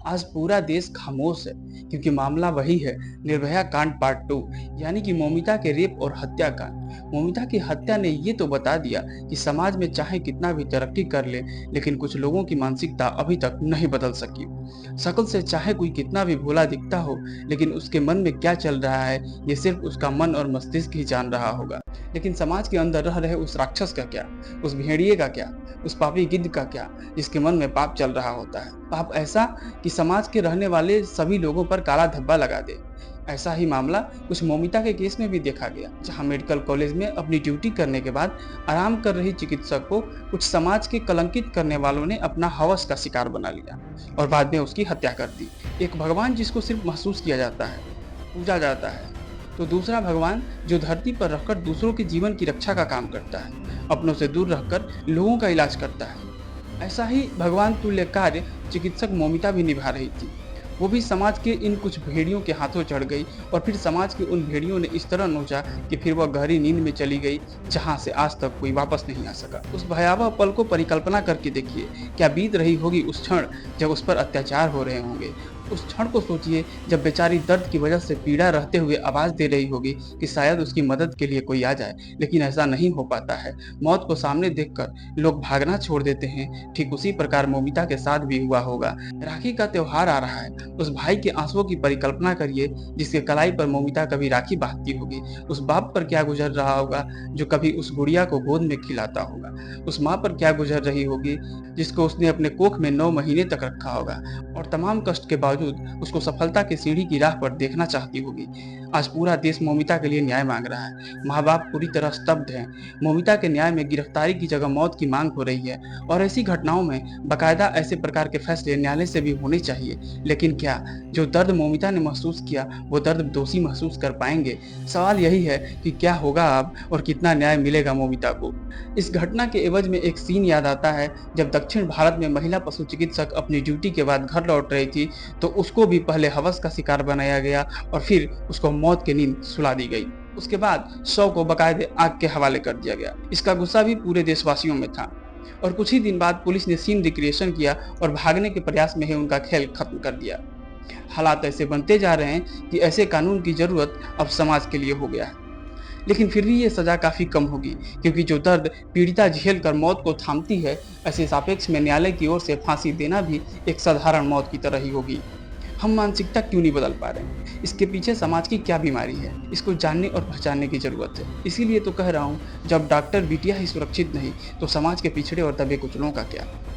आज पूरा देश खामोश है क्योंकि मामला वही है, निर्भया कांड पार्ट 2, यानी कि मौमिता के रेप और हत्याकांड। मौमिता की हत्या ने ये तो बता दिया कि समाज में चाहे कितना भी तरक्की कर ले, लेकिन कुछ लोगों की मानसिकता अभी तक नहीं बदल सकी। शक्ल से चाहे कोई कितना भी भोला दिखता हो, लेकिन उसके मन में क्या चल रहा है ये सिर्फ उसका मन और मस्तिष्क ही जान रहा होगा। लेकिन समाज के अंदर रह रहे उस राक्षस का क्या, उस भेड़िए का क्या, उस पापी गिद्ध का क्या, जिसके मन में पाप चल रहा होता है। पाप ऐसा कि समाज के रहने वाले सभी लोगों पर काला धब्बा लगा दे। ऐसा ही मामला कुछ मौमिता के केस में भी देखा गया, जहां मेडिकल कॉलेज में अपनी ड्यूटी करने के बाद आराम कर रही चिकित्सक को कुछ समाज के कलंकित करने वालों ने अपना हवस का शिकार बना लिया और बाद में उसकी हत्या कर दी। एक भगवान जिसको सिर्फ महसूस किया जाता है, पूजा जाता है, तो दूसरा भगवान जो धरती पर रहकर दूसरों के जीवन की रक्षा का काम करता है, अपनों से दूर रहकर लोगों का इलाज करता है। ऐसा ही भगवान तुल्य कार्य चिकित्सक मौमिता भी निभा रही थी। वो भी समाज के इन कुछ भेड़ियों के हाथों चढ़ गई और फिर समाज के उन भेड़ियों ने इस तरह नोचा कि फिर वह गहरी नींद में चली गई, जहां से आज तक कोई वापस नहीं आ सका। उस भयावह पल को परिकल्पना करके देखिए, क्या बीत रही होगी उस क्षण जब उस पर अत्याचार हो रहे होंगे। उस क्षण को सोचिए जब बेचारी दर्द की वजह से पीड़ा रहते हुए आवाज दे रही होगी कि शायद उसकी मदद के लिए कोई आ जाए, लेकिन ऐसा नहीं हो पाता है। मौत को सामने देखकर लोग भागना छोड़ देते हैं। ठीक उसी प्रकार मौमिता के साथ भी हुआ होगा। राखी का त्योहार आ रहा है, उस भाई के आंसुओं की परिकल्पना करिए जिसके कलाई पर मौमिता कभी राखी बांधती होगी। उस बाप पर क्या गुजर रहा होगा जो कभी उस गुड़िया को गोद में खिलाता होगा। उस माँ पर क्या गुजर रही होगी जिसको उसने अपने कोख में 9 महीने तक रखा होगा और तमाम कष्ट के बावजूद उसको सफलता की सीढ़ी की राह पर देखना चाहती होगी। आज पूरा देश मौमिता के लिए न्याय मांग रहा है। माँ बाप पूरी तरह स्तब्ध हैं। मौमिता के न्याय में गिरफ्तारी की जगह मौत की मांग हो रही है और ऐसी घटनाओं में बाकायदा ऐसे प्रकार के फैसले न्यायालय से भी होने चाहिए। लेकिन क्या जो दर्द मौमिता ने महसूस किया वो दर्द दोषी महसूस कर पाएंगे? सवाल यही है कि क्या होगा अब और कितना न्याय मिलेगा मौमिता को। इस घटना के एवज में एक सीन याद आता है जब दक्षिण भारत में महिला पशु चिकित्सक अपनी ड्यूटी के बाद घर लौट रही थी तो उसको भी पहले हवस का शिकार बनाया गया और फिर उसको मौत की नींद सुला दी गई। उसके बाद शव को बाकायदे आग के हवाले कर दिया गया। इसका गुस्सा भी पूरे देशवासियों में था और कुछ ही दिन बाद पुलिस ने सीन रिक्रिएशन किया और भागने के प्रयास में ही उनका खेल खत्म कर दिया। हालात ऐसे बनते जा रहे हैं कि ऐसे कानून की जरूरत अब समाज के लिए हो गया है। लेकिन फिर भी ये सजा काफी कम होगी, क्योंकि जो दर्द पीड़िता झेल कर मौत को थामती है, ऐसे सापेक्ष में न्यायालय की ओर से फांसी देना भी एक साधारण मौत की तरह ही होगी। हम मानसिकता क्यों नहीं बदल पा रहे हैं? इसके पीछे समाज की क्या बीमारी है? इसको जानने और पहचानने की जरूरत है। इसीलिए तो कह रहा हूँ, जब डॉक्टर बिटिया ही सुरक्षित नहीं तो समाज के पिछड़े और दबे कुचलों का क्या।